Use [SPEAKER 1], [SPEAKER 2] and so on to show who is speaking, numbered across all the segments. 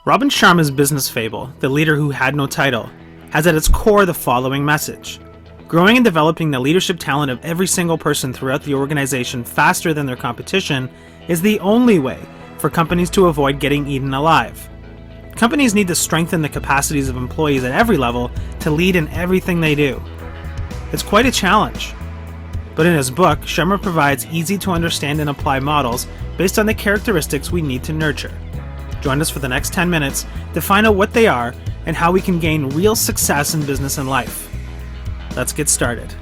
[SPEAKER 1] Robin Sharma's business fable, The Leader Who Had No Title, has at its core the following message. Growing and developing the leadership talent of every single person throughout the organization faster than their competition is the only way for companies to avoid getting eaten alive. Companies need to strengthen the capacities of employees at every level to lead in everything they do. It's quite a challenge. But in his book, Sharma provides easy to understand and apply models based on the characteristics we need to nurture. Join us for the next 10 minutes to find out what they are and how we can gain real success in business and life. Let's get started.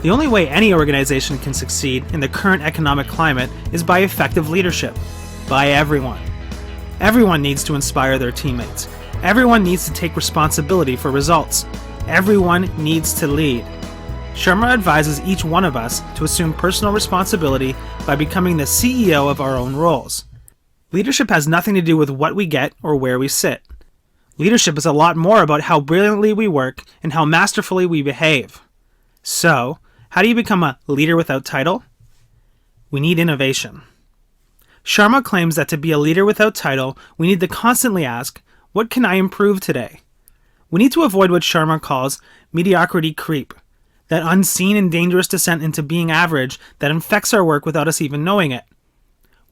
[SPEAKER 1] The only way any organization can succeed in the current economic climate is by effective leadership, by everyone. Everyone needs to inspire their teammates. Everyone needs to take responsibility for results. Everyone needs to lead. Sharma advises each one of us to assume personal responsibility by becoming the CEO of our own roles. Leadership has nothing to do with what we get or where we sit. Leadership is a lot more about how brilliantly we work and how masterfully we behave. So, how do you become a leader without title? We need innovation. Sharma claims that to be a leader without title, we need to constantly ask, what can I improve today? We need to avoid what Sharma calls mediocrity creep, that unseen and dangerous descent into being average that infects our work without us even knowing it.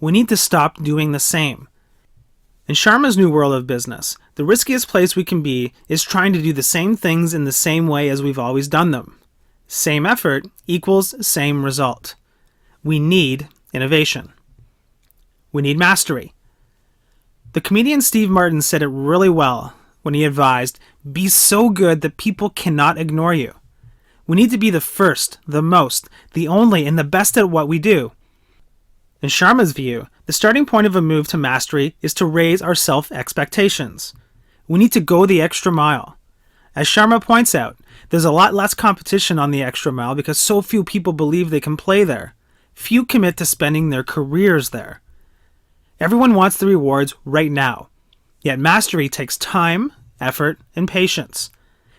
[SPEAKER 1] We need to stop doing the same. In Sharma's new world of business, the riskiest place we can be is trying to do the same things in the same way as we've always done them. Same effort equals same result. We need innovation. We need mastery. The comedian Steve Martin said it really well when he advised, be so good that people cannot ignore you. We need to be the first, the most, the only, and the best at what we do. In Sharma's view, the starting point of a move to mastery is to raise our self-expectations. We need to go the extra mile. As Sharma points out, there's a lot less competition on the extra mile because so few people believe they can play there. Few commit to spending their careers there. Everyone wants the rewards right now. Yet mastery takes time, effort, and patience.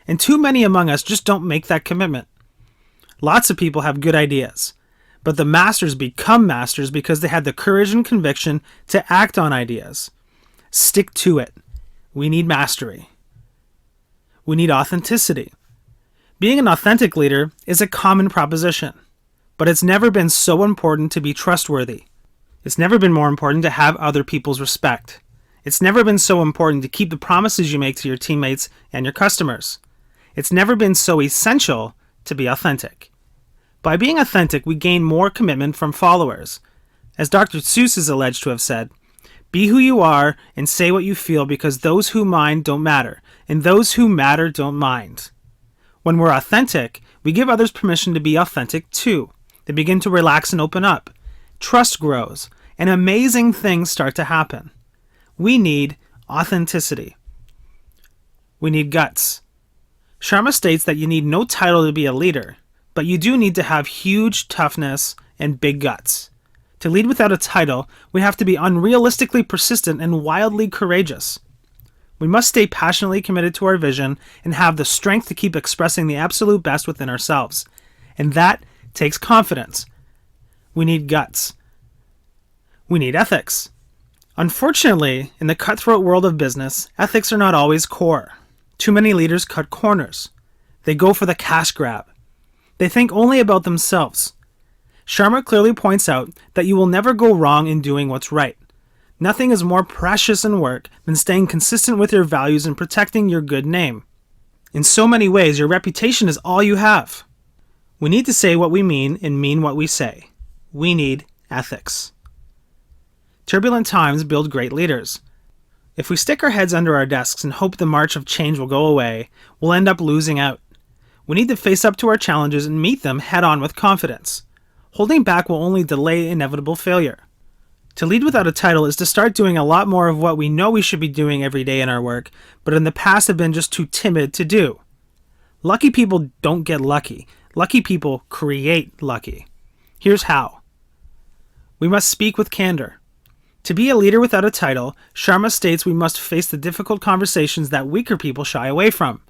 [SPEAKER 1] And too many among us just don't make that commitment. Lots of people have good ideas. But the masters become masters because they had the courage and conviction to act on ideas. Stick to it. We need mastery. We need authenticity. Being an authentic leader is a common proposition, but it's never been so important to be trustworthy. It's never been more important to have other people's respect. It's never been so important to keep the promises you make to your teammates and your customers. It's never been so essential to be authentic. By being authentic, we gain more commitment from followers. As Dr. Seuss is alleged to have said, be who you are and say what you feel because those who mind don't matter, and those who matter don't mind. When we're authentic, we give others permission to be authentic too. They begin to relax and open up. Trust grows, and amazing things start to happen. We need authenticity. We need guts. Sharma states that you need no title to be a leader, but you do need to have huge toughness and big guts. To lead without a title, we have to be unrealistically persistent and wildly courageous. We must stay passionately committed to our vision and have the strength to keep expressing the absolute best within ourselves. And that takes confidence. We need guts. We need ethics. Unfortunately, in the cutthroat world of business, ethics are not always core. Too many leaders cut corners. They go for the cash grab. They think only about themselves. Sharma clearly points out that you will never go wrong in doing what's right. Nothing is more precious in work than staying consistent with your values and protecting your good name. In so many ways, your reputation is all you have. We need to say what we mean and mean what we say. We need ethics. Turbulent times build great leaders. If we stick our heads under our desks and hope the march of change will go away, we'll end up losing out. We need to face up to our challenges and meet them head-on with confidence. Holding back will only delay inevitable failure. To lead without a title is to start doing a lot more of what we know we should be doing every day in our work, but in the past have been just too timid to do. Lucky people don't get lucky. Lucky people create lucky. Here's how. We must speak with candor. To be a leader without a title, Sharma states we must face the difficult conversations that weaker people shy away from.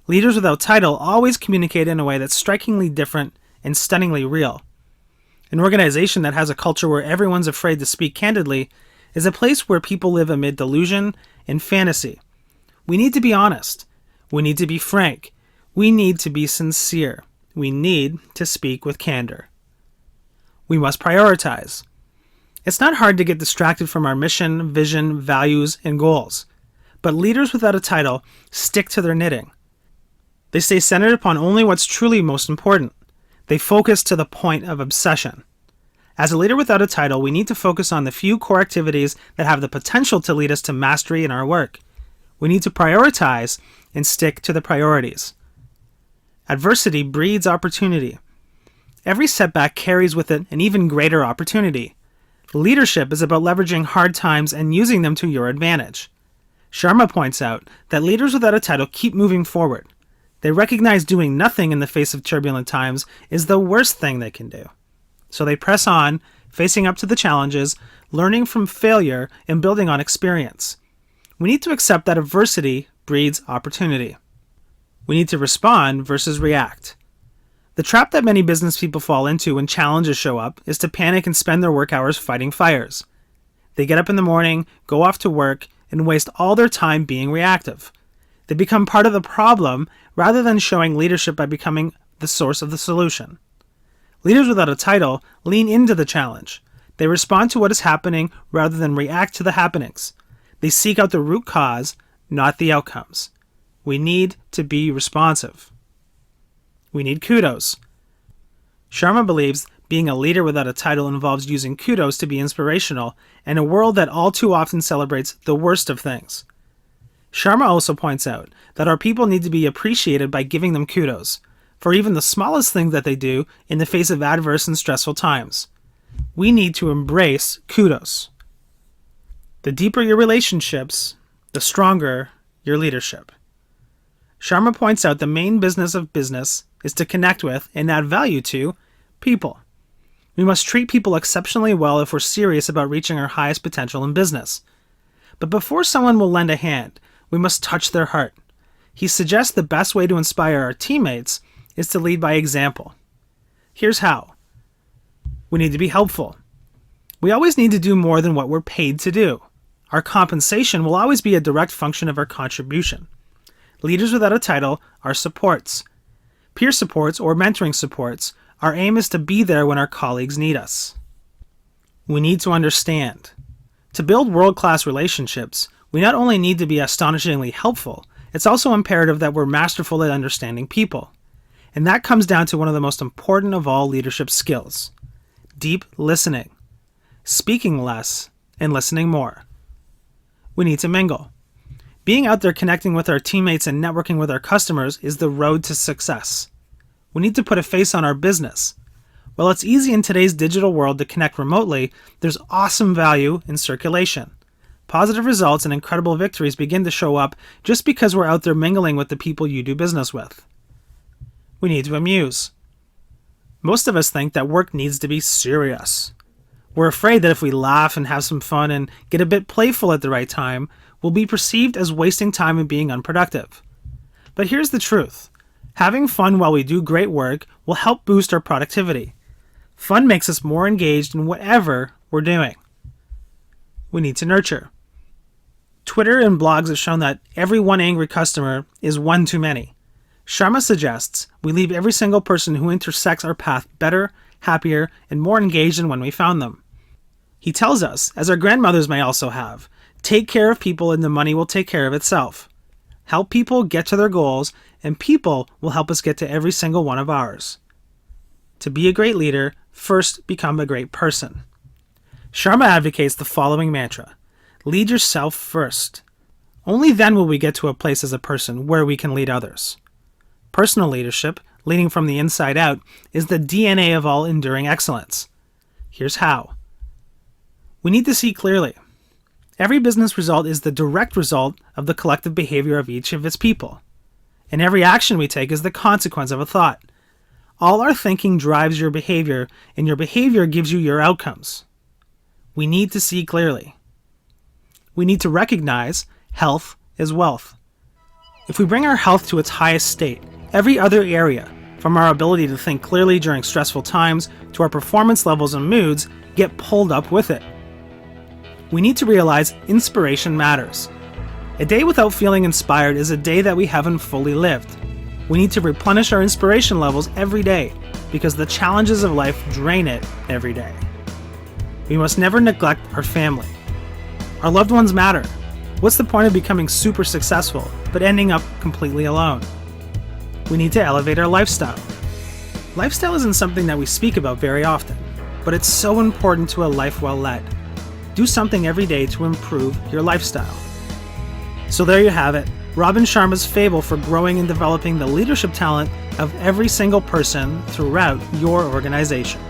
[SPEAKER 1] Leaders without title always communicate in a way that's strikingly different and stunningly real. An organization that has a culture where everyone's afraid to speak candidly is a place where people live amid delusion and fantasy. We need to be honest. We need to be frank. We need to be sincere. We need to speak with candor. We must prioritize. It's not hard to get distracted from our mission, vision, values, and goals. But leaders without a title stick to their knitting. They stay centered upon only what's truly most important. They focus to the point of obsession. As a leader without a title, we need to focus on the few core activities that have the potential to lead us to mastery in our work. We need to prioritize and stick to the priorities. Adversity breeds opportunity. Every setback carries with it an even greater opportunity. Leadership is about leveraging hard times and using them to your advantage. Sharma points out that leaders without a title keep moving forward. They recognize doing nothing in the face of turbulent times is the worst thing they can do. So they press on, facing up to the challenges, learning from failure, and building on experience. We need to accept that adversity breeds opportunity. We need to respond versus react. The trap that many business people fall into when challenges show up is to panic and spend their work hours fighting fires. They get up in the morning, go off to work, and waste all their time being reactive. They become part of the problem rather than showing leadership by becoming the source of the solution. Leaders without a title lean into the challenge. They respond to what is happening rather than react to the happenings. They seek out the root cause, not the outcomes. We need to be responsive. We need kudos. Sharma believes being a leader without a title involves using kudos to be inspirational in a world that all too often celebrates the worst of things. Sharma also points out that our people need to be appreciated by giving them kudos for even the smallest things that they do in the face of adverse and stressful times. We need to embrace kudos. The deeper your relationships, the stronger your leadership. Sharma points out the main business of business is to connect with and add value to people. We must treat people exceptionally well if we're serious about reaching our highest potential in business. But before someone will lend a hand, we must touch their heart. He suggests the best way to inspire our teammates is to lead by example. Here's how. We need to be helpful. We always need to do more than what we're paid to do. Our compensation will always be a direct function of our contribution. Leaders without a title are supports. Peer supports or mentoring supports, our aim is to be there when our colleagues need us. We need to understand. To build world-class relationships, we not only need to be astonishingly helpful, it's also imperative that we're masterful at understanding people. And that comes down to one of the most important of all leadership skills: deep listening. Speaking less and listening more. We need to mingle. Being out there connecting with our teammates and networking with our customers is the road to success. We need to put a face on our business. While it's easy in today's digital world to connect remotely, there's awesome value in circulation. Positive results and incredible victories begin to show up just because we're out there mingling with the people you do business with. We need to amuse. Most of us think that work needs to be serious. We're afraid that if we laugh and have some fun and get a bit playful at the right time, we'll be perceived as wasting time and being unproductive. But here's the truth. Having fun while we do great work will help boost our productivity. Fun makes us more engaged in whatever we're doing. We need to nurture. Twitter and blogs have shown that every one angry customer is one too many. Sharma suggests we leave every single person who intersects our path better, happier, and more engaged than when we found them. He tells us, as our grandmothers may also have, take care of people and the money will take care of itself. Help people get to their goals, and people will help us get to every single one of ours. To be a great leader, first become a great person. Sharma advocates the following mantra: lead yourself first. Only then will we get to a place as a person where we can lead others. Personal leadership, leading from the inside out, is the DNA of all enduring excellence. Here's how. We need to see clearly. Every business result is the direct result of the collective behavior of each of its people. And every action we take is the consequence of a thought. All our thinking drives your behavior, and your behavior gives you your outcomes. We need to see clearly. We need to recognize health is wealth. If we bring our health to its highest state, every other area, from our ability to think clearly during stressful times to our performance levels and moods, get pulled up with it. We need to realize inspiration matters. A day without feeling inspired is a day that we haven't fully lived. We need to replenish our inspiration levels every day because the challenges of life drain it every day. We must never neglect our family. Our loved ones matter. What's the point of becoming super successful but ending up completely alone? We need to elevate our lifestyle. Lifestyle isn't something that we speak about very often, but it's so important to a life well led. Do something every day to improve your lifestyle. So there you have it, Robin Sharma's fable for growing and developing the leadership talent of every single person throughout your organization.